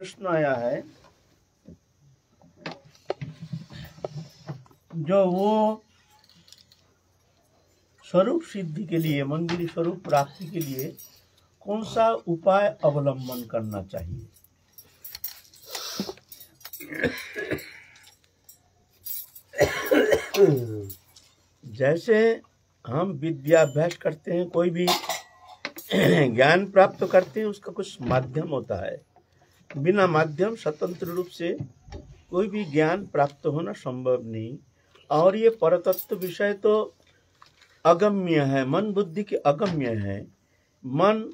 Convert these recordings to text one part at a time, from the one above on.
प्रश्न आया है जो वो स्वरूप सिद्धि के लिए, मंदिर स्वरूप प्राप्ति के लिए कौन सा उपाय अवलंबन करना चाहिए। जैसे हम विद्याभ्यास करते हैं, कोई भी ज्ञान प्राप्त करते हैं, उसका कुछ माध्यम होता है। बिना माध्यम स्वतंत्र रूप से कोई भी ज्ञान प्राप्त होना संभव नहीं। और ये परतत्व विषय तो अगम्य है, मन बुद्धि के अगम्य है। मन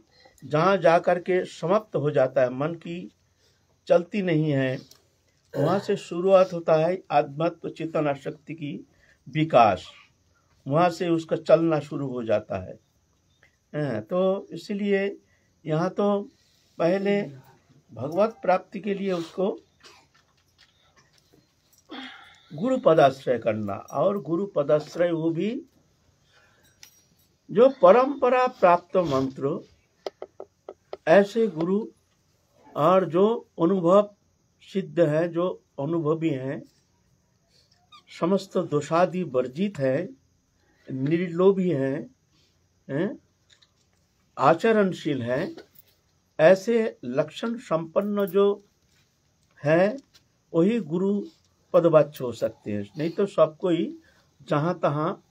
जहाँ जाकर के समाप्त हो जाता है, मन की चलती नहीं है, वहाँ से शुरुआत होता है आध्यात्म चेतना शक्ति की विकास, वहाँ से उसका चलना शुरू हो जाता है। तो इसलिए यहाँ तो पहले भगवत प्राप्ति के लिए उसको गुरु पदाश्रय करना, और गुरु पदाश्रय वो भी जो परंपरा प्राप्त मंत्र, ऐसे गुरु और जो अनुभव सिद्ध है, जो अनुभवी हैं, समस्त दोषादि वर्जित है, निर्लोभी हैं, आचरणशील है, ऐसे लक्षण संपन्न जो है वही गुरु पदवाच्य हो सकते हैं। नहीं तो सबको ही जहाँ तहाँ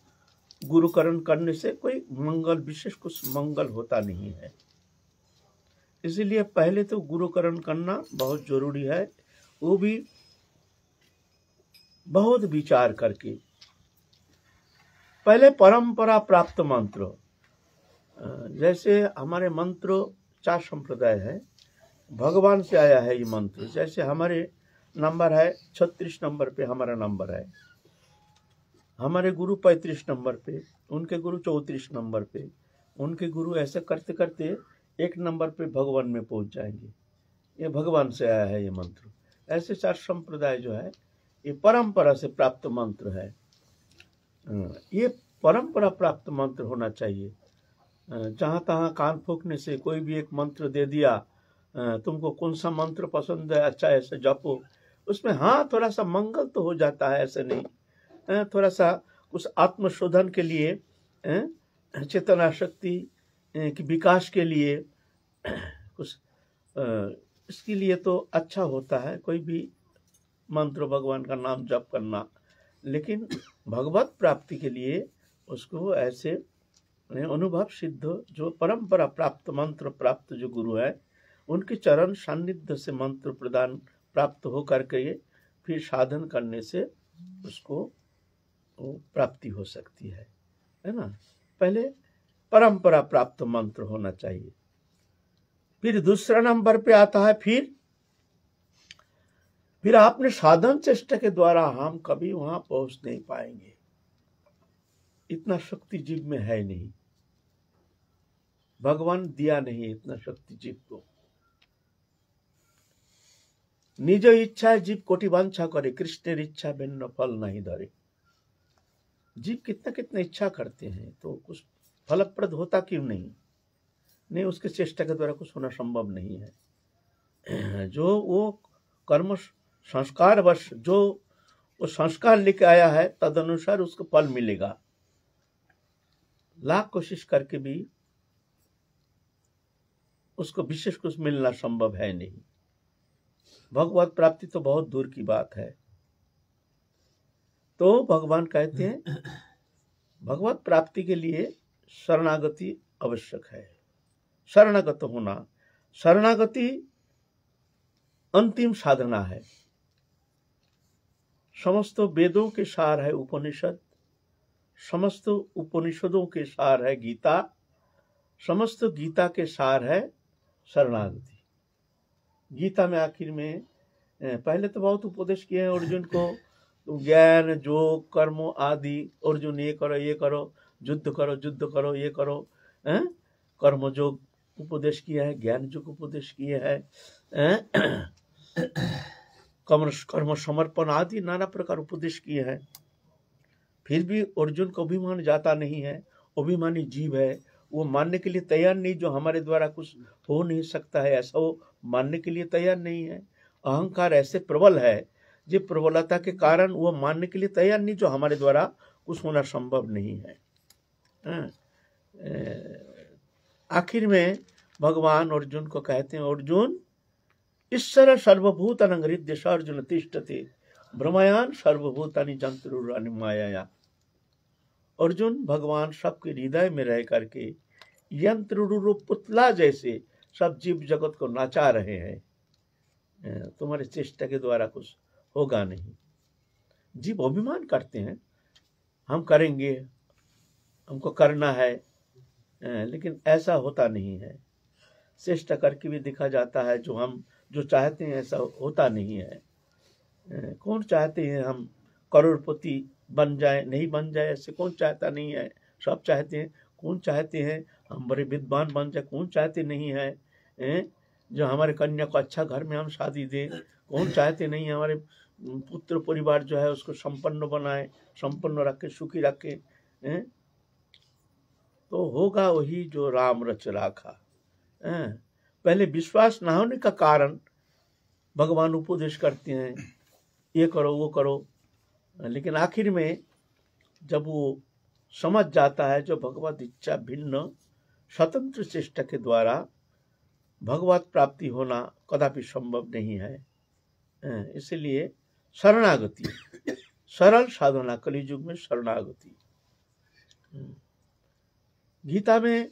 गुरुकरण करने से कोई मंगल, विशेष कुछ मंगल होता नहीं है। इसलिए पहले तो गुरुकरण करना बहुत जरूरी है, वो भी बहुत विचार करके। पहले परंपरा प्राप्त मंत्र, जैसे हमारे मंत्र 4 संप्रदाय है, भगवान से आया है ये मंत्र। जैसे हमारे नंबर है 36 नंबर पे हमारा नंबर है, हमारे गुरु 35 नंबर पे, उनके गुरु 34 नंबर पे, उनके गुरु, ऐसे करते करते 1 नंबर पे भगवान में पहुंच जाएंगे। ये भगवान से आया है ये मंत्र। ऐसे 4 संप्रदाय जो है ये परंपरा से प्राप्त मंत्र है। ये परंपरा प्राप्त मंत्र होना चाहिए। जहाँ तहाँ कान फूकने से कोई भी एक मंत्र दे दिया, तुमको कौन सा मंत्र पसंद है, अच्छा ऐसे जपो, उसमें हाँ थोड़ा सा मंगल तो हो जाता है, ऐसे नहीं, थोड़ा सा कुछ आत्मशोधन के लिए, चेतना शक्ति की विकास के लिए, कुछ इसके लिए तो अच्छा होता है कोई भी मंत्र, भगवान का नाम जप करना। लेकिन भगवत प्राप्ति के लिए उसको ऐसे अनुभव सिद्ध जो परंपरा प्राप्त मंत्र प्राप्त जो गुरु है, उनके चरण सान्निध्य से मंत्र प्रदान प्राप्त हो करके फिर साधन करने से उसको प्राप्ति हो सकती है ना। पहले परंपरा प्राप्त मंत्र होना चाहिए। फिर दूसरा नंबर पे आता है फिर आपने साधन चेष्टा के द्वारा हम कभी वहां पहुंच नहीं पाएंगे, इतना शक्ति जीव में है नहीं, भगवान दिया नहीं इतना शक्ति जीव को। निज इच्छा जीव कोटि वांछा करे, कृष्णेर इच्छा भिन्न फल नहीं धरे। जीव कितना कितना इच्छा करते हैं तो कुछ फलप्रद होता क्यों नहीं, उसके चेष्टा के द्वारा कुछ होना संभव नहीं है। जो वो कर्म संस्कार वश जो वो संस्कार लेके आया है, तदनुसार उसको फल मिलेगा। लाख कोशिश करके भी उसको विशेष कुछ मिलना संभव है नहीं। भगवत प्राप्ति तो बहुत दूर की बात है। तो भगवान कहते हैं भगवत प्राप्ति के लिए शरणागति आवश्यक है। शरणागत होना, शरणागति अंतिम साधना है। समस्त वेदों के सार है उपनिषद, समस्त उपनिषदों के सार है गीता, समस्त गीता के सार है शरणागति। गीता में आखिर में पहले तो बहुत उपदेश किए हैं अर्जुन को, ज्ञान योग कर्म आदि, अर्जुन ये करो ये करो, युद्ध करो ये करो, कर्म योग उपदेश किया है, ज्ञान योग उपदेश किए हैं, कर्म समर्पण आदि नाना प्रकार उपदेश किए हैं। फिर भी अर्जुन को अभिमान जाता नहीं है, अभिमानी जीव है, वो मानने के लिए तैयार नहीं, जो हमारे द्वारा कुछ हो नहीं सकता है ऐसा वो मानने के लिए तैयार नहीं है। अहंकार ऐसे प्रबल है, जो प्रबलता के कारण वो मानने के लिए तैयार नहीं, जो हमारे द्वारा कुछ होना संभव नहीं है। आखिर में भगवान अर्जुन को कहते हैं, अर्जुन ईश्वर सर्वभूत हृदय स अर्जुन तिष्ठते भ्रमयान सर्वभूतानि जंतुरानि माया। अर्जुन भगवान सबके हृदय में रह करके यंत्र रूप पुतला जैसे सब जीव जगत को नाचा रहे हैं। तुम्हारे चेष्टा के द्वारा कुछ होगा नहीं। जीव अभिमान करते हैं, हम करेंगे, हमको करना है, लेकिन ऐसा होता नहीं है। चेष्टा करके भी दिखा जाता है, जो हम जो चाहते हैं ऐसा होता नहीं है। कौन चाहते हैं हम करोड़पति बन जाए, नहीं बन जाए, ऐसे कौन चाहता नहीं है, सब चाहते हैं। कौन चाहते हैं हम बड़े विद्वान बन जाए, कौन चाहते नहीं है जो हमारे कन्या को अच्छा घर में हम शादी दें, कौन चाहते नहीं हमारे पुत्र परिवार जो है उसको संपन्न बनाए, संपन्न रखे, सुखी रखे। तो होगा वही जो राम रच राखा। पहले विश्वास ना होने का कारण भगवान उपदेश करते हैं, ये करो वो करो, लेकिन आखिर में जब वो समझ जाता है जो भगवत इच्छा भिन्न स्वतंत्र चेष्टा के द्वारा भगवत प्राप्ति होना कदापि संभव नहीं है। इसलिए शरणागति, सरल साधना, कलियुग में शरणागति। गीता में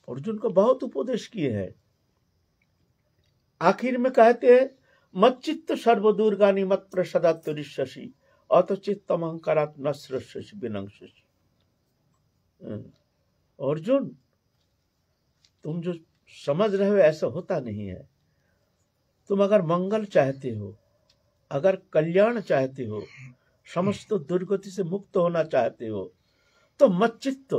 अर्जुन को बहुत उपदेश किए हैं। आखिर में कहते हैं, मच्चित्त सर्वदुर्गानि मत प्रसदात्तरिष्यसि अत चित्तम अहंकारात् न सृष्यसि विनश्यसि। अर्जुन, तुम जो समझ रहे हो ऐसा होता नहीं है। तुम अगर मंगल चाहते हो, अगर कल्याण चाहते हो, समस्त दुर्गति से मुक्त होना चाहते हो, तो मच्चित्त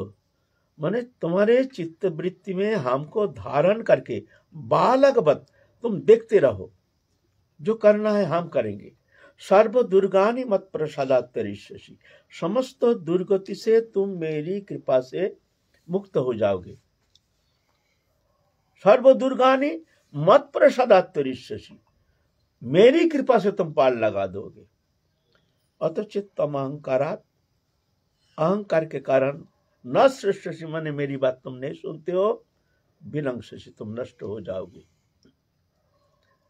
माने तुम्हारे चित्त वृत्ति में हमको धारण करके बालकवत तुम देखते रहो, जो करना है हम करेंगे। सर्व दुर्गानि मत प्रसादात्तरिष्यसि, समस्त दुर्गति से तुम मेरी कृपा से मुक्त हो जाओगे। सर्व दुर्गानि मत प्रसादात्तरिष्यसि, मेरी कृपा से तुम पार लगा दोगे। अत चित्तम अहंकारात्, अहंकार के कारण न सृष्यसि माने मेरी बात तुम नहीं सुनते हो, विनश्यसि तुम नष्ट हो जाओगे,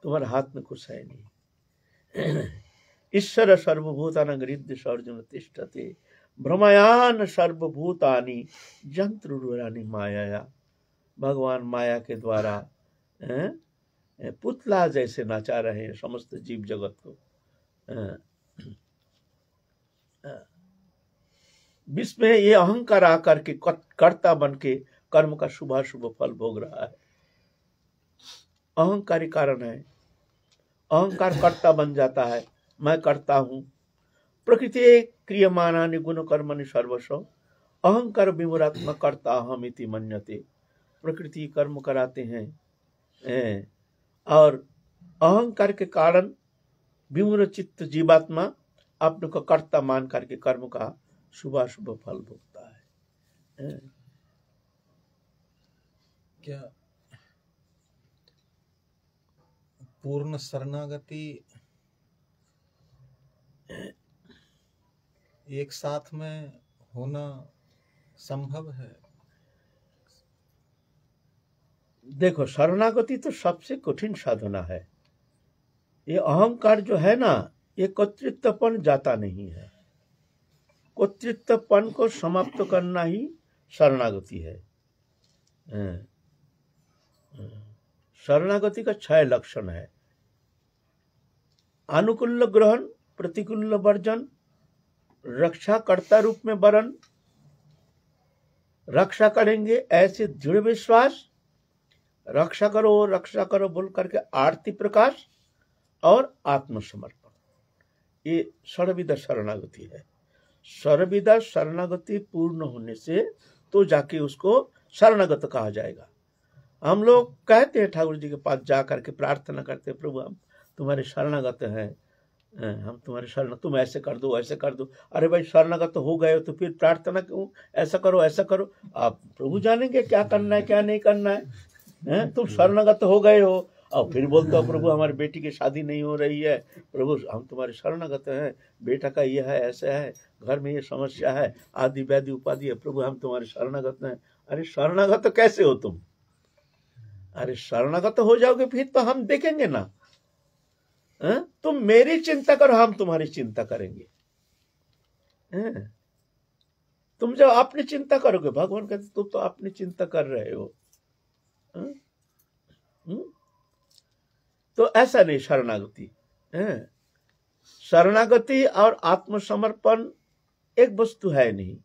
तुम्हारे हाथ में कुछ है नहीं। ईश्वर सर्वभूतानां हृदय स अर्जुन तिष्ठते भ्रमयान सर्वभूतानि जंतुरानि माया। भगवान माया के द्वारा पुतला जैसे नाचा रहे हैं समस्त जीव जगत को। विश्व में ये अहंकार आकर के कर्ता बन के कर्म का शुभ शुभ फल भोग रहा है। अहंकारी कारण है, अहंकार कर्ता बन जाता है, मैं करता हूं। प्रकृति क्रियमाणानि गुण कर्मणि सर्वस्व अहंकार विमुरात्मक कर्ता अहम इति मन्यते। प्रकृति कर्म कराते हैं और अहंकार के कारण विमुर चित्त जीवात्मा अपने को कर्ता मान करके कर्म का शुभाशुभ फल भोगता है। क्या पूर्ण शरणागति एक साथ में होना संभव है? देखो, शरणागति तो सबसे कठिन साधना है। ये अहंकार जो है ना, ये कर्तृत्वपन जाता नहीं है। कर्तृत्वपन को समाप्त करना ही शरणागति है। शरणागति का 6 लक्षण है। अनुकूल ग्रहण, प्रतिकूल वर्जन, रक्षाकर्ता रूप में वरण, रक्षा करेंगे ऐसे दृढ़ विश्वास, रक्षा करो बोल करके आरती प्रकाश और आत्मसमर्पण। ये सर्वविदा शरणागति है। सर्वविदा शरणागति पूर्ण होने से तो जाके उसको शरणागत कहा जाएगा। हम लोग कहते हैं ठाकुर जी के पास जा करके प्रार्थना करते हैं, प्रभु हम तुम्हारे शरणागत हैं, हम तुम्हारे शरण, तुम ऐसे कर दो ऐसे कर दो। अरे भाई शरणागत तो हो गए हो तो फिर प्रार्थना क्यों, ऐसा करो ऐसा करो। आप प्रभु जानेंगे क्या करना है क्या नहीं करना है। तुम शरणागत हो गए हो और फिर बोलते हो प्रभु हमारी बेटी की शादी नहीं हो रही है, प्रभु हम तुम्हारे शरणागत हैं, बेटा का ये है ऐसा है, घर में ये समस्या है, आदि व्याधि उपाधि है, प्रभु हम तुम्हारे शरणागत हैं। अरे शरणागत तो कैसे हो तुम? अरे शरणागत हो जाओगे फिर तो हम देखेंगे ना। तुम मेरी चिंता करो हम तुम्हारी चिंता करेंगे। तुम जब अपनी चिंता करोगे, भगवान कहते तुम तो अपनी चिंता कर रहे हो। तो ऐसा नहीं शरणागति। शरणागति और आत्मसमर्पण एक वस्तु है नहीं।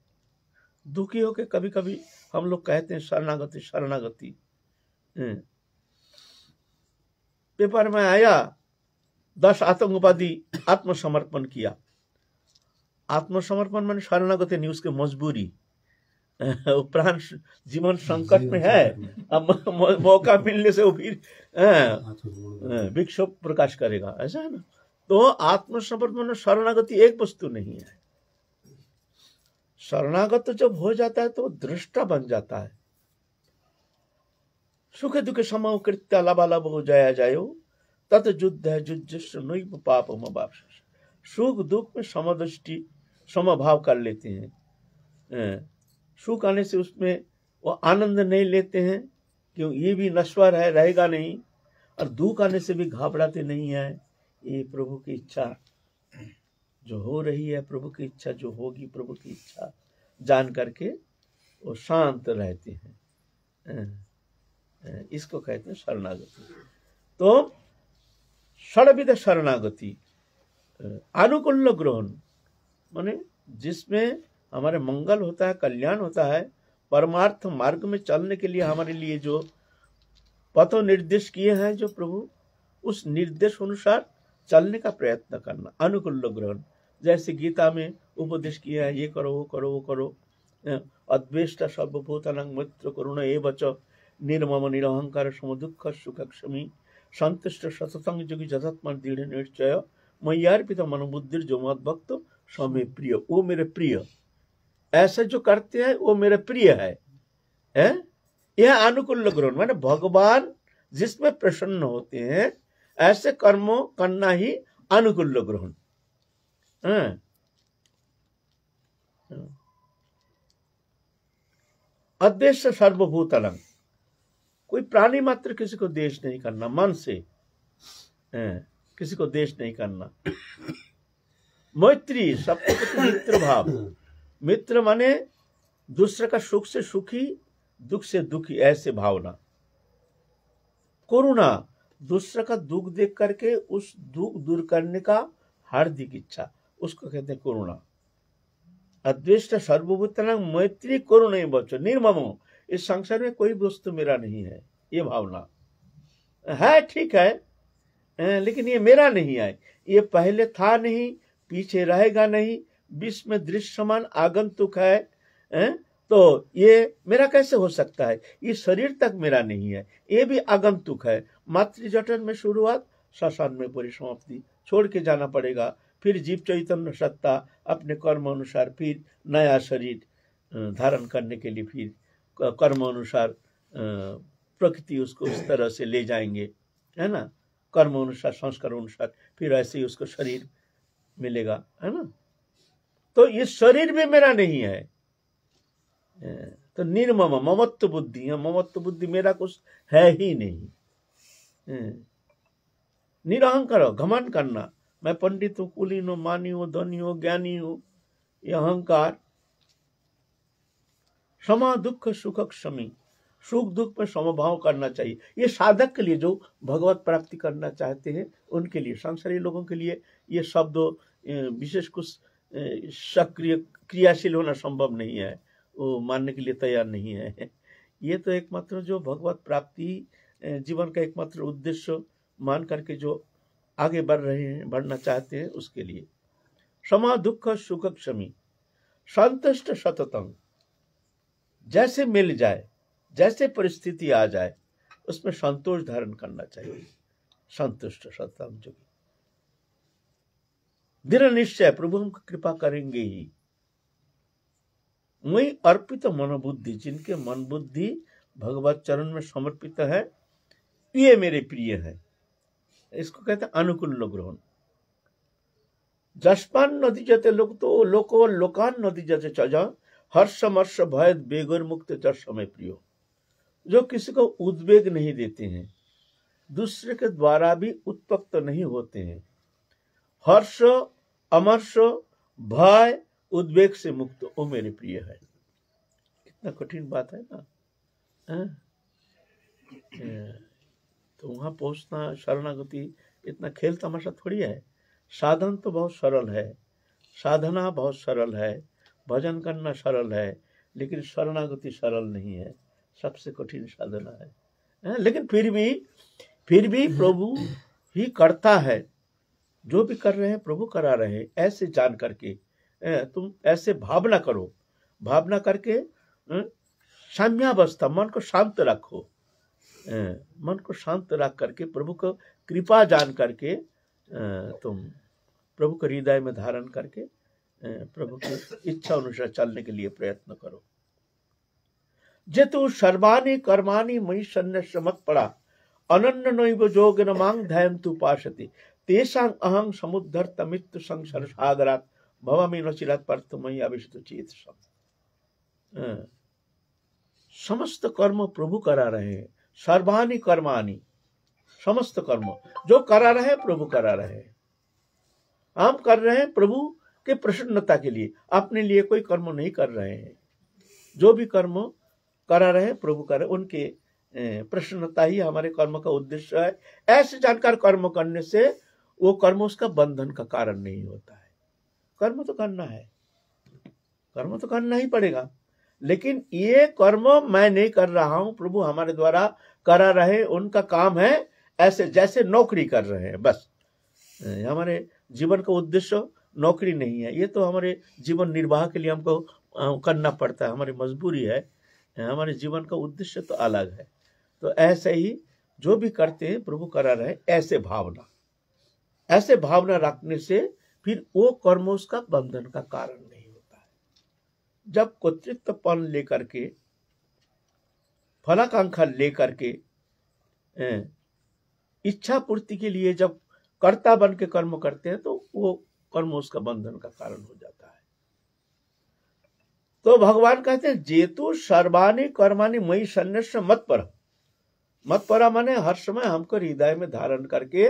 दुखी होके कभी कभी हम लोग कहते हैं शरणागति शरणागति। पेपर में आया 10 आतंकवादी आत्मसमर्पण किया। आत्मसमर्पण माने शरणागति नहीं, उसके मजबूरी। प्राण जीवन संकट में है, अब मौका मिलने से वो फिर विक्षोभ प्रकाश करेगा, ऐसा है ना। तो आत्मसमर्पण शरणागति एक वस्तु नहीं है। शरणागत जब हो जाता है तो दृष्टा बन जाता है। सुख दुख समो कृत्य लबालब हो जाया जायो तत् युद्ध है जुज्जस्व नैव पापम अवाप्स्यसि। सुख दुख में समदृष्टि समभाव कर लेते हैं। सुख आने से उसमें वो आनंद नहीं लेते हैं, क्यों ये भी नश्वर है, रहेगा नहीं। और दुख आने से भी घबराते नहीं है। ये प्रभु की इच्छा जो हो रही है, प्रभु की इच्छा जो होगी, प्रभु की इच्छा जान करके वो शांत रहते हैं। इसको कहते हैं शरणागति। तो षड्विध शरणागति अनुकूल ग्रहण माने जिसमें हमारे मंगल होता है, कल्याण होता है, परमार्थ मार्ग में चलने के लिए हमारे लिए जो पथ निर्देश किए हैं जो प्रभु, उस निर्देश अनुसार चलने का प्रयत्न करना, अनुकूल ग्रहण। जैसे गीता में उपदेश किया है, ये करो वो करो वो करो। अद्वेष्टा सर्वभूतानां मैत्र करुणा एव च निर्मम निरहंकार समदुःख सुखक्षमी संतुष्ट सततं योगी जतात्मा दृढ़ निश्चय मय्यार्पित मनोबुद्धिर जो मद भक्त स्वामी प्रिय। वो मेरे प्रिय, ऐसा जो करते हैं वो मेरे प्रिय है। यह अनुकूल ग्रहण माने भगवान जिसमें प्रसन्न होते हैं ऐसे कर्मों करना ही अनुकूल ग्रहण। अद्वेष्ट सर्वभूतानां, कोई प्राणी मात्र किसी को द्वेष नहीं करना, मन से किसी को द्वेष नहीं करना। मैत्री, सबके प्रति मित्र भाव। मित्र माने दूसरे का सुख से सुखी, दुख से दुखी, ऐसे भावना। करुणा, दूसरे का दुख देख करके उस दुख दूर करने का हार्दिक इच्छा, उसको कहते हैं करुणा। अद्वेष्ट सर्वभूतानां मैत्री करुणा बचो निर्ममो, इस संसार में कोई वस्तु मेरा नहीं है, ये भावना है। ठीक है, लेकिन ये मेरा नहीं है, ये पहले था नहीं, पीछे रहेगा नहीं, विश्व में दृश्यमान आगंतुक है। तो ये मेरा कैसे हो सकता है? ये शरीर तक मेरा नहीं है, ये भी आगंतुक है। मातृजठर में शुरुआत, श्मशान में परिसमाप्ति, छोड़ के जाना पड़ेगा। फिर जीव चैतन्य सत्ता अपने कर्म अनुसार फिर नया शरीर धारण करने के लिए फिर कर्म अनुसार प्रकृति उसको इस तरह से ले जाएंगे, है ना। कर्म अनुसार, संस्कार अनुसार फिर ऐसे ही उसको शरीर मिलेगा, है ना। तो ये शरीर भी मेरा नहीं है। तो निर्मम ममत्व बुद्धि, ममत्व बुद्धि मेरा कुछ है ही नहीं। निरहंकार, घमंड करना, मैं पंडित हूँ, कुलीन हूँ, मानी हूँ, धनी हूँ, ज्ञानी हूँ, ये अहंकार। समा दुख सुख क्षमी, सुख दुख में समभाव करना चाहिए। ये साधक के लिए जो भगवत प्राप्ति करना चाहते हैं उनके लिए, संसारी लोगों के लिए ये शब्द विशेष कुछ सक्रिय क्रियाशील होना संभव नहीं है, वो मानने के लिए तैयार नहीं है। ये तो एकमात्र जो भगवत प्राप्ति जीवन का एकमात्र उद्देश्य मान करके जो आगे बढ़ रहे हैं, बढ़ना चाहते हैं, उसके लिए। समा दुख सुख क्षमी संतुष्ट सततम, जैसे मिल जाए, जैसे परिस्थिति आ जाए, उसमें संतोष धारण करना चाहिए। संतुष्ट सततम जो दृढ़ निश्चय प्रभु हमको कृपा करेंगे ही। वही अर्पित मनोबुद्धि, जिनके मन बुद्धि भगवत चरण में समर्पित है, ये मेरे प्रिय है। इसको कहते हैं अनुकूल ग्रहण। जसपान नदी जते लोग तो लोको लोकान नदी जते चजा हर्षमर्ष भय बेगर मुक्त जस समय प्रियो। जो किसी को उद्वेग नहीं देते हैं, दूसरे के द्वारा भी उत्तप्त नहीं होते हैं, हर्ष अमर्ष भय उद्वेग से मुक्त, वो मेरे प्रिय है। कितना कठिन बात है ना। तो वहां पहुंचना, शरणागति इतना खेल तमाशा थोड़ी है। साधन तो बहुत सरल है, साधना बहुत सरल है, भजन करना सरल है, लेकिन शरणागति सरल नहीं है, सबसे कठिन साधना है। लेकिन फिर भी प्रभु ही करता है। जो भी कर रहे हैं प्रभु करा रहे हैं, ऐसे जान करके तुम ऐसे भावना करो। भावना करके साम्यावस्था, मन को शांत रखो। मन को शांत रख करके प्रभु को कृपा जान करके तुम प्रभु को हृदय में धारण करके प्रभु की इच्छा अनुसार चलने के लिए प्रयत्न करो। जेतु सर्वाणि कर्माणि मयि सन्न्यस्य मत्परा अनन्य नैव योगेन मां ध्यायन्तु उपासते तेषां अहं समुद्धर्त मृत्यु संसार सागरात् भवामि न चिरात् पार्थ मयि आविशतु चेतसम्। समस्त कर्म प्रभु करा रहे हैं। सर्वाणि कर्माणि, समस्त कर्म जो करा रहे हैं प्रभु करा रहे हैं। हम कर रहे हैं प्रभु के प्रसन्नता के लिए, अपने लिए कोई कर्म नहीं कर रहे हैं। जो भी कर्म करा रहे हैं प्रभु कर रहे, उनके प्रसन्नता ही हमारे कर्म का उद्देश्य है। ऐसे जानकर कर्म करने से वो कर्म उसका बंधन का कारण नहीं होता है। कर्म तो करना है, कर्म तो करना ही पड़ेगा, लेकिन ये कर्म मैं नहीं कर रहा हूं, प्रभु हमारे द्वारा करा रहे, उनका काम है। ऐसे जैसे नौकरी कर रहे हैं, बस हमारे जीवन का उद्देश्य नौकरी नहीं है। ये तो हमारे जीवन निर्वाह के लिए हमको करना पड़ता है, हमारी मजबूरी है। हमारे जीवन का उद्देश्य तो अलग है। तो ऐसे ही जो भी करते हैं प्रभु करा रहे, ऐसे भावना रखने से फिर वो कर्म उसका बंधन का कारण नहीं होता है। जब कर्तृत्वपन लेकर के, फलाकांक्षा लेकर के, इच्छा पूर्ति के लिए जब कर्ता बन के कर्म करते हैं तो वो कर्म उसका बंधन का कारण हो जाता है। तो भगवान कहते हैं जेतु सर्वाणि कर्माणि मयि सन्न्यस्य मत्परा। मत्परा माने हर समय हमको हृदय में धारण करके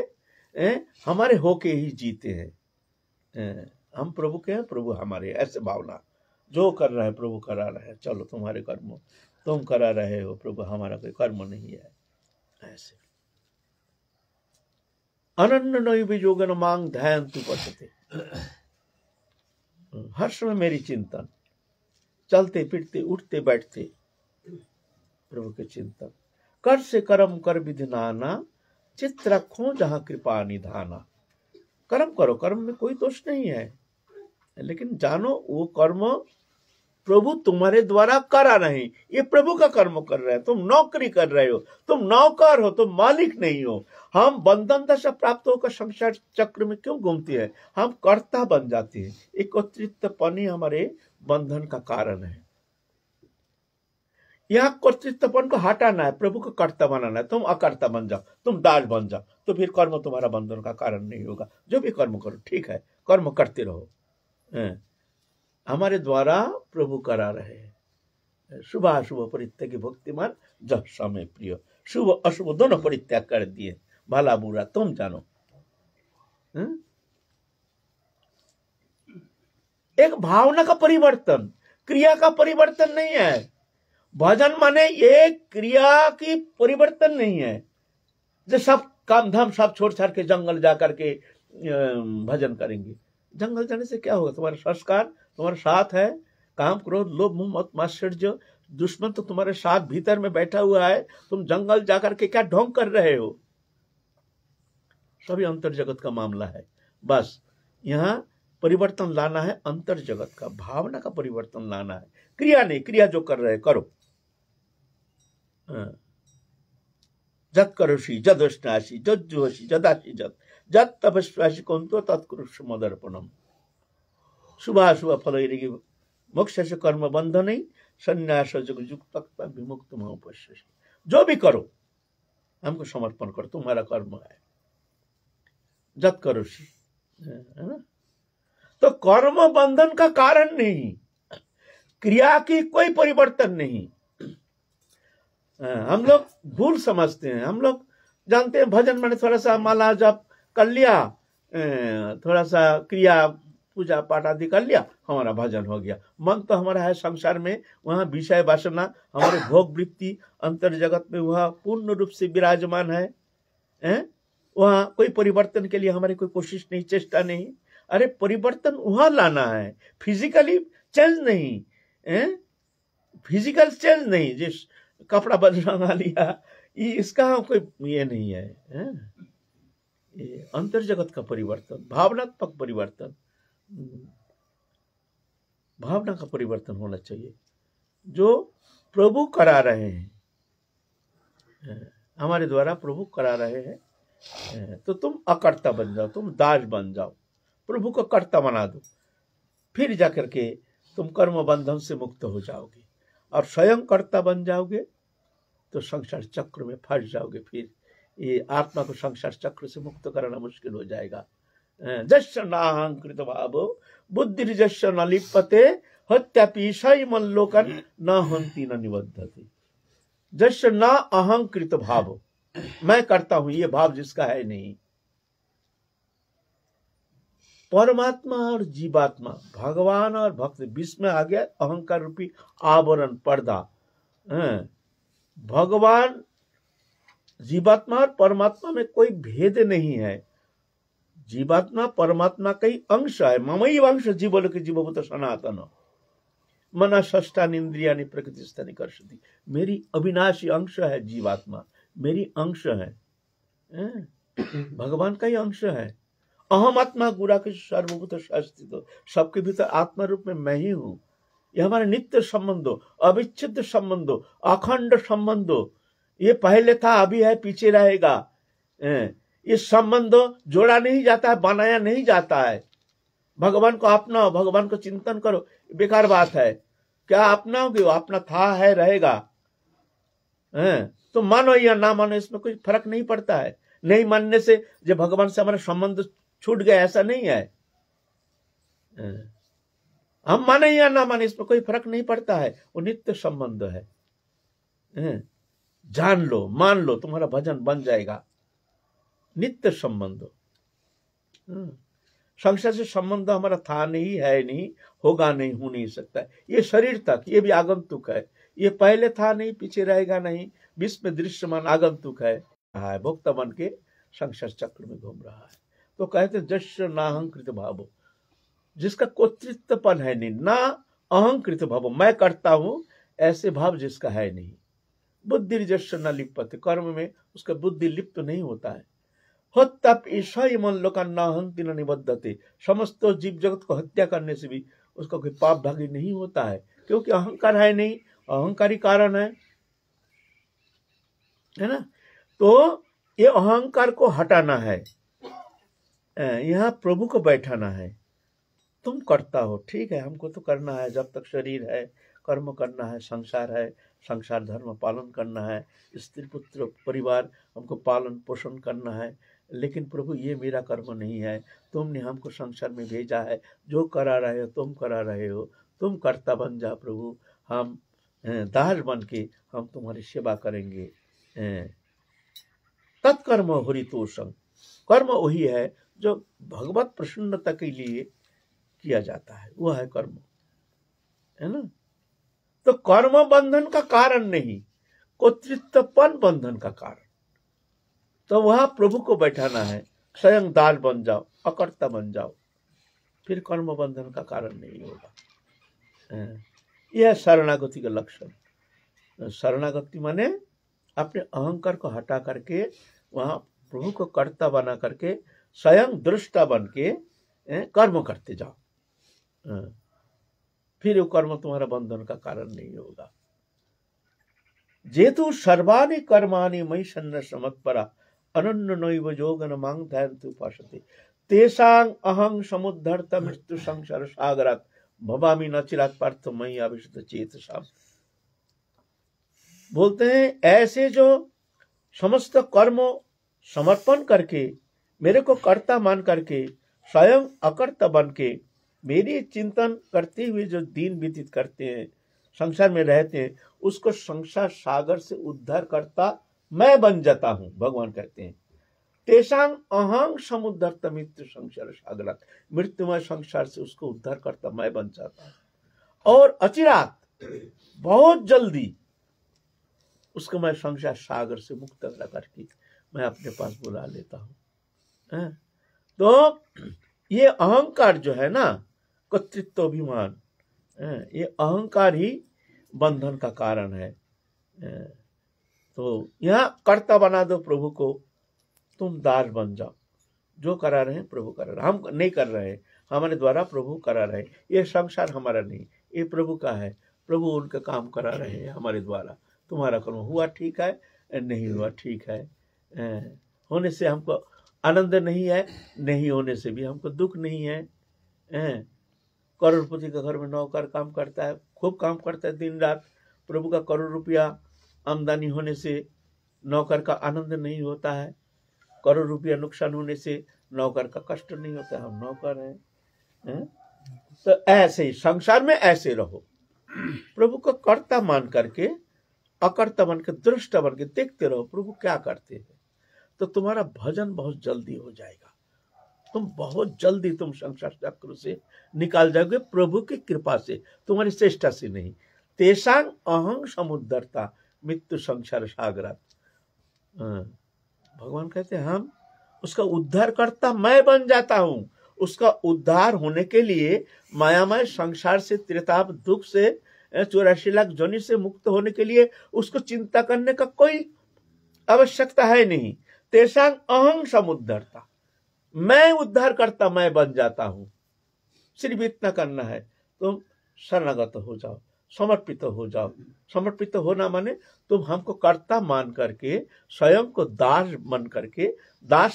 हमारे होके ही जीते हैं। हम प्रभु के हैं, प्रभु हमारे, ऐसे भावना। जो कर रहे हैं प्रभु करा रहे हैं, चलो तुम्हारे कर्म तुम करा रहे हो, प्रभु हमारा कोई कर्म नहीं है। ऐसे अनन्य नैव योगेन मां ध्यायन्तु उपासते। हर समय मेरी चिंतन, चलते फिरते उठते बैठते प्रभु के चिंतन। कर से कर्म कर विधि नाना, चित्त रखो जहां कृपा निधाना। कर्म करो, कर्म में कोई दोष नहीं है, लेकिन जानो वो कर्म प्रभु तुम्हारे द्वारा करा नहीं। ये प्रभु का कर्म कर रहे हैं, तुम नौकरी कर रहे हो, तुम नौकर हो, तुम मालिक नहीं हो। हम बंधन दशा प्राप्त होकर संसार चक्र में क्यों घूमते हैं? हम कर्ता बन जाते हैं। एकत्रितपन ही हमारे बंधन का कारण है। यहाँ कर्तृत्वपन को हटाना है, प्रभु को कर्ता बनाना है। तुम अकर्ता बन जाओ, तुम दास बन जाओ, तो फिर कर्म तुम्हारा बंधन का कारण नहीं होगा। जो भी कर्म करो ठीक है, कर्म करते रहो। हमारे द्वारा प्रभु करा रहे हैं। शुभ अशुभ परित्यागी भक्तिमान जब समय प्रिय। शुभ अशुभ दोनों परित्याग कर दिए, भला बुरा तुम जानो। एक भावना का परिवर्तन, क्रिया का परिवर्तन नहीं है। भजन माने ये क्रिया की परिवर्तन नहीं है। जो सब काम धाम सब छोड़ छाड़ के जंगल जाकर के भजन करेंगे, जंगल जाने से क्या होगा? तुम्हारा संस्कार तुम्हारे साथ है। काम क्रोध लोभ मोह मत मात्सर्य, दुश्मन तो तुम्हारे साथ भीतर में बैठा हुआ है। तुम जंगल जाकर के क्या ढोंग कर रहे हो? सभी अंतर जगत का मामला है। बस यहाँ परिवर्तन लाना है, अंतर जगत का, भावना का परिवर्तन लाना है, क्रिया नहीं। क्रिया जो कर रहे करो। जत करोषि जद स्नासी जद जुहसी जदासी जत जत तपस्वासी कौंतो तत्कुरुष मदर्पणम। शुभाशुभ फलैरिगी मोक्ष से कर्म बंधन संन्यास युक्त विमुक्त उपस्थ। जो भी करो हमको समर्पण करो, तुम्हारा कर्म है, जत करो सी, है ना। तो कर्म बंधन का कारण नहीं, क्रिया की कोई परिवर्तन नहीं। हम लोग भूल समझते हैं। हम लोग जानते हैं भजन मैंने थोड़ा सा माला जप कर लिया, थोड़ा सा क्रिया पूजा पाठ आदि कर लिया, हमारा भजन हो गया। मन तो हमारा है संसार में, वहाँ विषय वासना हमारे भोग वृत्ति अंतर जगत में वह पूर्ण रूप से विराजमान है। वहाँ कोई परिवर्तन के लिए हमारी कोई कोशिश नहीं, चेष्टा नहीं। अरे परिवर्तन वहाँ लाना है, फिजिकली चेंज नहीं है, फिजिकल चेंज नहीं। जिस कपड़ा बदलवा लिया ये इसका कोई ये नहीं है, ये अंतर जगत का परिवर्तन, भावनात्मक परिवर्तन, भावना का परिवर्तन होना चाहिए जो प्रभु करा रहे हैं, हमारे द्वारा प्रभु करा रहे हैं। तो तुम अकर्ता बन जाओ, तुम दास बन जाओ, प्रभु को कर्ता बना दो, फिर जाकर के तुम कर्म बंधन से मुक्त हो जाओगे। और स्वयं कर्ता बन जाओगे तो संसार चक्र में फंस जाओगे। फिर ये आत्मा को संसार चक्र से मुक्त करना मुश्किल हो जाएगा। जस्य नाहंकृत भावो बुद्धि जस्य न लिप्यते हत्यापि मल्लोकन न हंति न निबद्धति। जस्य न अहंकृत भाव, मैं करता हूं ये भाव जिसका है नहीं। परमात्मा और जीवात्मा, भगवान और भक्त, बीच में आ गया अहंकार रूपी आवरण, पर्दा। भगवान, जीवात्मा और परमात्मा में कोई भेद नहीं है। जीवात्मा परमात्मा का ही अंश है। ममई अंश जीवलोक जीवभूत सनातन मना षष्ठान इंद्रियानि प्रकृति स्थानी कर्षति। मेरी अविनाशी अंश है जीवात्मा, मेरी अंश है, भगवान का ही अंश है। अहम आत्मा गुरा के सर्वभूत अस्तित्व, सबके भीतर आत्मा रूप में मैं ही हूं। ये हमारा नित्य संबंधो, अविच्छिन्न संबंधो, अखंड संबंधो। ये पहले था, अभी है, पीछे रहेगा। इस संबंध जोड़ा नहीं जाता है, बनाया नहीं जाता है। भगवान को अपनाओ, भगवान को चिंतन करो, बेकार बात है। क्या अपनाओगे? अपना था, है, रहेगा। तो मानो या ना मानो इसमें कोई फर्क नहीं पड़ता है। नहीं मानने से जो भगवान से हमारा संबंध छूट गया, ऐसा नहीं है। हम माने या ना माने इसमें कोई फर्क नहीं पड़ता है, वो नित्य संबंध है। जान लो, मान लो, तुम्हारा भजन बन जाएगा। नित्य संबंध, संसार से संबंध हमारा था नहीं, है नहीं, होगा नहीं, हो नहीं सकता। ये शरीर तक, ये भी आगंतुक है। ये पहले था नहीं, पीछे रहेगा नहीं, विश्व में दृश्यमान आगंतुक है, भोक्ता बन के संसार चक्र में घूम रहा है। तो कहते जस्य नाहंकृत भावो, जिसका कोत्रित्वपन है नहीं, ना अहंकृत भावो, मैं करता हूं ऐसे भाव जिसका है नहीं। बुद्धि जस्य न लिप्यते, कर्म में उसका बुद्धि लिप्त नहीं होता है। हत्याप ईशा मन लोका न हंति न निबद्धते, समस्त जीव जगत को हत्या करने से भी उसका कोई पाप भागी नहीं होता है, क्योंकि अहंकार है नहीं, अहंकारी कारण है ना। तो ये अहंकार को हटाना है, यहाँ प्रभु को बैठाना है। तुम करता हो, ठीक है, हमको तो करना है, जब तक शरीर है कर्म करना है, संसार है, संसार धर्म पालन करना है, स्त्री पुत्र परिवार हमको पालन पोषण करना है। लेकिन प्रभु ये मेरा कर्म नहीं है, तुमने हमको संसार में भेजा है, जो करा रहे हो तुम करा रहे हो, तुम कर्ता बन जा प्रभु, हम दास बन के हम तुम्हारी सेवा करेंगे। तत्कर्म हरितोषम, कर्म वही है जो भगवत प्रसन्नता के लिए किया जाता है, वह है कर्म, है ना। तो कर्म बंधन का कारण नहीं, कोत्रित्वपन बंधन का कारण। तो वह प्रभु को बैठाना है, स्वयं दास बन जाओ, अकर्ता बन जाओ, फिर कर्म बंधन का कारण नहीं होगा। यह शरणागति का लक्षण। शरणागति माने अपने अहंकार को हटा करके वहां प्रभु को कर्ता बना करके स्वयं दृष्टा बन के कर्म करते जाओ, फिर वो कर्म तुम्हारा बंधन का कारण नहीं होगा। जेतु सर्वाणि कर्माणि मयि सन्न्यास मत्परा अनन्य नैव योगन मांग ध्यायन्तु उपासते तेषां अहं समुद्धर्त मृत्यु संसार सागरात् भवामि न चिरात् पार्थ मयि आविशत चेतसा। बोलते हैं ऐसे जो समस्त कर्म समर्पण करके मेरे को कर्ता मान करके स्वयं अकर्ता बन के मेरी चिंतन करते हुए जो दिन व्यतीत करते हैं, संसार में रहते हैं, उसको संसार सागर से उद्धार करता मैं बन जाता हूं। भगवान कहते हैं तेषां अहं समुद्धर्त मृत्यु संसार सागरात्, मृत्युमय संसार से उसको उद्धार करता मैं बन जाता हूं और अचिरात बहुत जल्दी उसको मैं संसार सागर से मुक्त करके मैं अपने पास बुला लेता हूं। तो ये अहंकार जो है ना, कर्तृत्व अभिमान, ये अहंकार ही बंधन का कारण है। तो यहाँ कर्ता बना दो प्रभु को, तुम दास बन जाओ। जो करा रहे हैं प्रभु करा रहे, हम नहीं कर रहे, हमारे द्वारा प्रभु करा रहे। ये संसार हमारा नहीं, ये प्रभु का है। प्रभु उनका काम करा रहे हैं हमारे द्वारा। तुम्हारा कर्म हुआ ठीक है, नहीं हुआ ठीक है। होने से हमको आनंद नहीं है, नहीं होने से भी हमको दुख नहीं है। करोड़पति का घर में नौकर काम करता है, खूब काम करता है दिन रात। प्रभु का करोड़ रुपया आमदनी होने से नौकर का आनंद नहीं होता है। करोड़ रुपया नुकसान होने से नौकर का कष्ट नहीं होता है। हम नौकर हैं। तो ऐसे ही संसार में ऐसे रहो, प्रभु को कर्ता मान करके अकर्ता बन के दृष्टा बन के देखते रहो प्रभु क्या करते हैं। तो तुम्हारा भजन बहुत जल्दी हो जाएगा। तुम बहुत जल्दी तुम संसार चक्र से निकाल जाओगे प्रभु की कृपा से, तुम्हारी चेष्टा से नहीं। तेषां अहं समुद्धर्ता मृत्यु संसार सागरात्। भगवान कहते हैं हम उसका उद्धार करता मैं बन जाता हूं। उसका उद्धार होने के लिए मायामय संसार से, त्रिताप दुख से, 84 लाख जोनि से मुक्त होने के लिए उसको चिंता करने का कोई आवश्यकता है नहीं। तेषां अहं समुद्धर्ता, मैं उद्धार करता मैं बन जाता हूं। सिर्फ इतना करना है, तुम शरणागत हो जाओ, समर्पित हो जाओ। समर्पित होना माने तुम हमको कर्ता मान करके, स्वयं को दास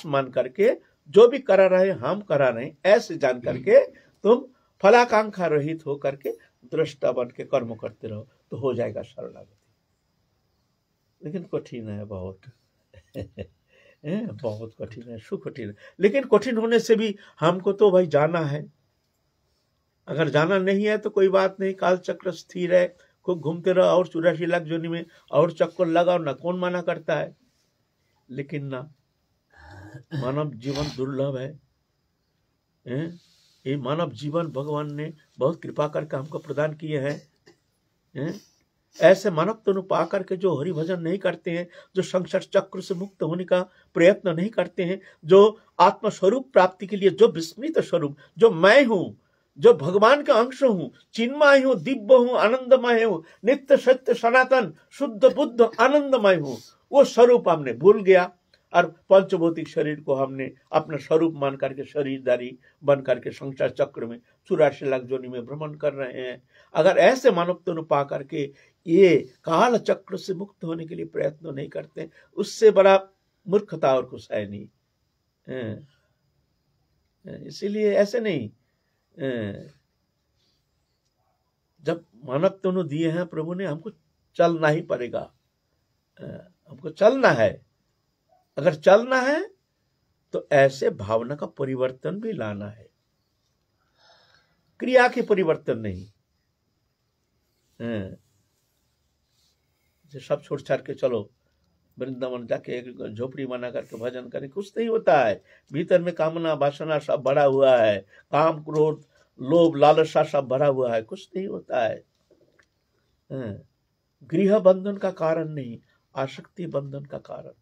मान करके जो भी करा रहे हम करा रहे ऐसे जान करके तुम फलाकांक्षा रहित हो करके दृष्टा बन के कर्म करते रहो, तो हो जाएगा शरणागति। लेकिन कठिन है बहुत बहुत कठिन है, सुख कठिन है। लेकिन कठिन होने से भी हमको तो भाई जाना है। अगर जाना नहीं है तो कोई बात नहीं, काल चक्र स्थिर है, खूब घूमते रहो और 84 लाख जोनि में और चक्कर लगाओ ना, कौन मना करता है। लेकिन ना, मानव जीवन दुर्लभ है। ये मानव जीवन भगवान ने बहुत कृपा करके हमको प्रदान किए हैं। ऐसे मानव तनु पा करके जो हरि भजन नहीं करते हैं, जो संसार चक्र से मुक्त होने का प्रयत्न नहीं करते हैं, जो आत्मस्वरूप प्राप्ति के लिए, जो विस्मृत स्वरूप, जो मैं हूं, जो भगवान का अंश हूं, चिन्मय हूं, दिव्य हूं, आनंदमय हूं, नित्य सत्य सनातन शुद्ध बुद्ध आनंदमय हूं, वो स्वरूप हमने भूल गया और पंचभौतिक शरीर को हमने अपना स्वरूप मान करके शरीरधारी बन करके संसार चक्र में 84 लाख जोनि में भ्रमण कर रहे हैं। अगर ऐसे मानवत्व पा करके ये काल चक्र से मुक्त होने के लिए प्रयत्न नहीं करते, उससे बड़ा मूर्खता और कुछ है नहीं। इसीलिए ऐसे नहीं, जब मानवत्व दिए हैं प्रभु ने, हमको चलना ही पड़ेगा। हमको चलना है। अगर चलना है तो ऐसे भावना का परिवर्तन भी लाना है, क्रिया के परिवर्तन नहीं। जो सब छोड़ छाड़ के चलो वृंदावन जाके एक झोपड़ी बना करके भजन करें, कुछ नहीं होता है। भीतर में कामना वासना सब भरा हुआ है, काम क्रोध लोभ लालसा सब भरा हुआ है, कुछ नहीं होता है। गृह बंधन का कारण नहीं, आसक्ति बंधन का कारण।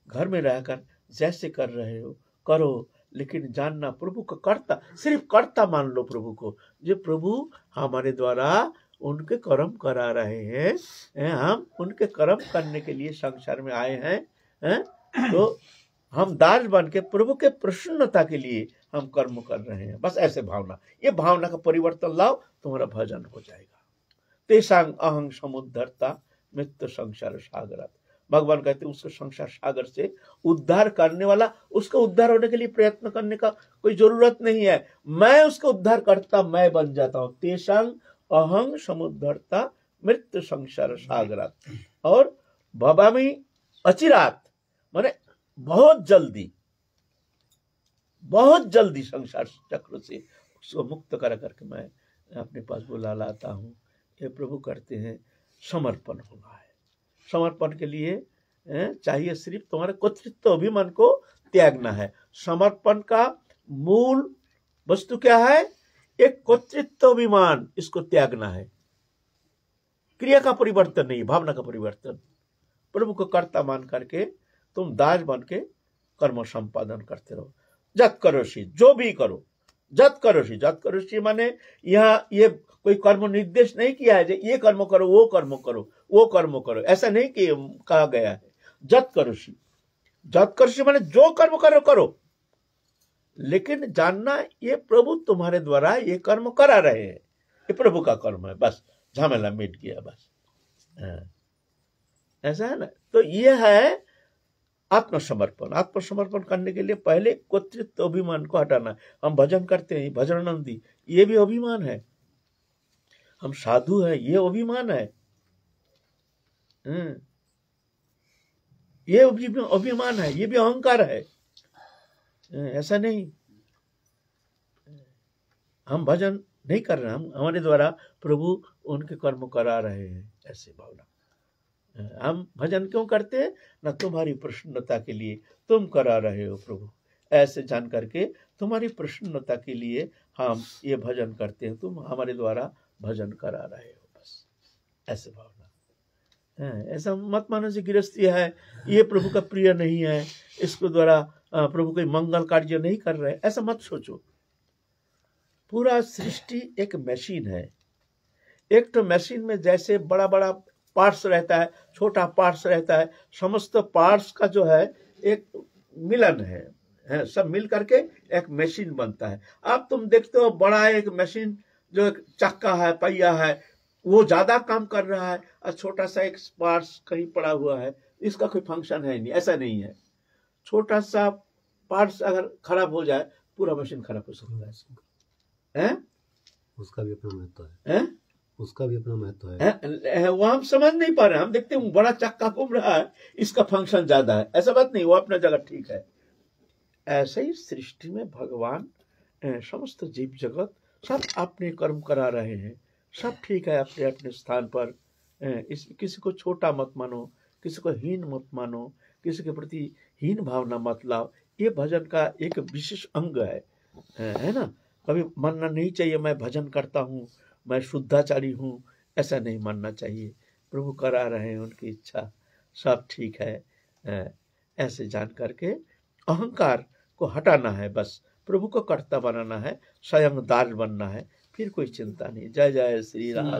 घर में रहकर जैसे कर रहे हो करो, लेकिन जानना प्रभु को कर्ता, सिर्फ कर्ता मान लो प्रभु को। जो प्रभु हमारे द्वारा उनके कर्म करा रहे हैं, हम उनके कर्म करने के लिए संसार में आए हैं। तो हम दास बन के प्रभु के प्रसन्नता के लिए हम कर्म कर रहे हैं। बस ऐसे भावना, ये भावना का परिवर्तन लाओ, तुम्हारा भजन हो जाएगा। तेषां अहं समुद्धर्ता मृत्यु संसार सागरात्। भगवान कहते हैं उसको संसार सागर से उद्धार करने वाला, उसका उद्धार होने के लिए प्रयत्न करने का कोई जरूरत नहीं है। मैं उसका उद्धार करता, मैं बन जाता हूं। तेषां अहं समुद्धरता मृत्यु संसार सागरात और भवामि अचिरात, माने बहुत जल्दी संसार चक्र से उसको मुक्त करके मैं अपने पास बुला लाता हूँ। ये प्रभु करते हैं। समर्पण होना है। समर्पण के लिए चाहिए सिर्फ तुम्हारे कर्तृत्व अभिमान को त्यागना है। समर्पण का मूल वस्तु क्या है? एक कर्तृत्व अभिमान, इसको त्यागना है। क्रिया का परिवर्तन नहीं, भावना का परिवर्तन। प्रभु को कर्ता मान करके तुम दास बन के कर्म संपादन करते रहो। जत करोषि, जो भी करो, जत करोषि। जत करोषि माने यहाँ ये कोई कर्म निर्देश नहीं किया है ये कर्म करो, वो कर्म करो, वो कर्म करो, ऐसा नहीं कि कहा गया है। जत करोषि, जत करोषि माने जो कर्म करो करो, लेकिन जानना ये प्रभु तुम्हारे द्वारा ये कर्म करा रहे हैं, ये प्रभु का कर्म है, बस झमेला मिट गया बस। ऐसा है ना। तो ये है आत्मसमर्पण। आत्मसमर्पण करने के लिए पहले कर्तृत्व अभिमान को हटाना। हम भजन करते हैं, भजनानंदी, ये भी अभिमान है। हम साधु हैं, ये अभिमान है। ये अभिमान है, ये भी अहंकार है। ऐसा नहीं। हम भजन नहीं कर रहे, हम हमारे द्वारा प्रभु उनके कर्म करा रहे हैं, ऐसे भावना। हम भजन क्यों करते हैं? ना तुम्हारी प्रसन्नता के लिए तुम करा रहे हो प्रभु, ऐसे जान करके तुम्हारी प्रसन्नता के लिए हम ये भजन करते हैं, तुम हमारे द्वारा भजन करा रहे हो, बस ऐसे भावना। ऐसा मत मानो से गृहस्थी है, ये प्रभु का प्रिय नहीं है, इसको द्वारा प्रभु कोई मंगल कार्य नहीं कर रहे, ऐसा मत सोचो। पूरा सृष्टि एक मशीन है। एक तो मशीन में जैसे बड़ा बड़ा पार्ट्स रहता है, छोटा पार्ट्स रहता है, समस्त पार्ट्स का जो है एक मिलन है, सब मिल करके एक मशीन बनता है। अब तुम देखते हो बड़ा एक मशीन जो एक चक्का है, पहिया है, वो ज्यादा काम कर रहा है, और छोटा सा एक पार्ट्स कहीं पड़ा हुआ है, इसका कोई फंक्शन है नहीं। ऐसा नहीं है। छोटा सा पार्ट्स अगर खराब हो जाए, पूरा मशीन खराब हो सकता है। उसका भी अपना महत्व है। उसका भी अपना महत्व है। वो हम समझ नहीं पा रहे। हम देखते हैं बड़ा चक्का घूम रहा है, इसका फंक्शन ज्यादा है, ऐसा बात नहीं, वो अपना जगह ठीक है। ऐसे ही सृष्टि में भगवान समस्त जीव जगत सब अपने कर्म करा रहे हैं, सब ठीक है अपने अपने स्थान पर। किसी को छोटा मत मानो, किसी को हीन मत मानो, किसी के प्रति हीन भावना मत लाओ। ये भजन का एक विशेष अंग है ना। कभी मानना नहीं चाहिए मैं भजन करता हूँ, मैं शुद्धाचारी हूँ, ऐसा नहीं मानना चाहिए। प्रभु करा रहे हैं, उनकी इच्छा, सब ठीक है। ऐसे जान करके अहंकार को हटाना है, बस प्रभु को कर्ता बनाना है, स्वयं दास बनना है, फिर कोई चिंता नहीं। जय जय श्री राम।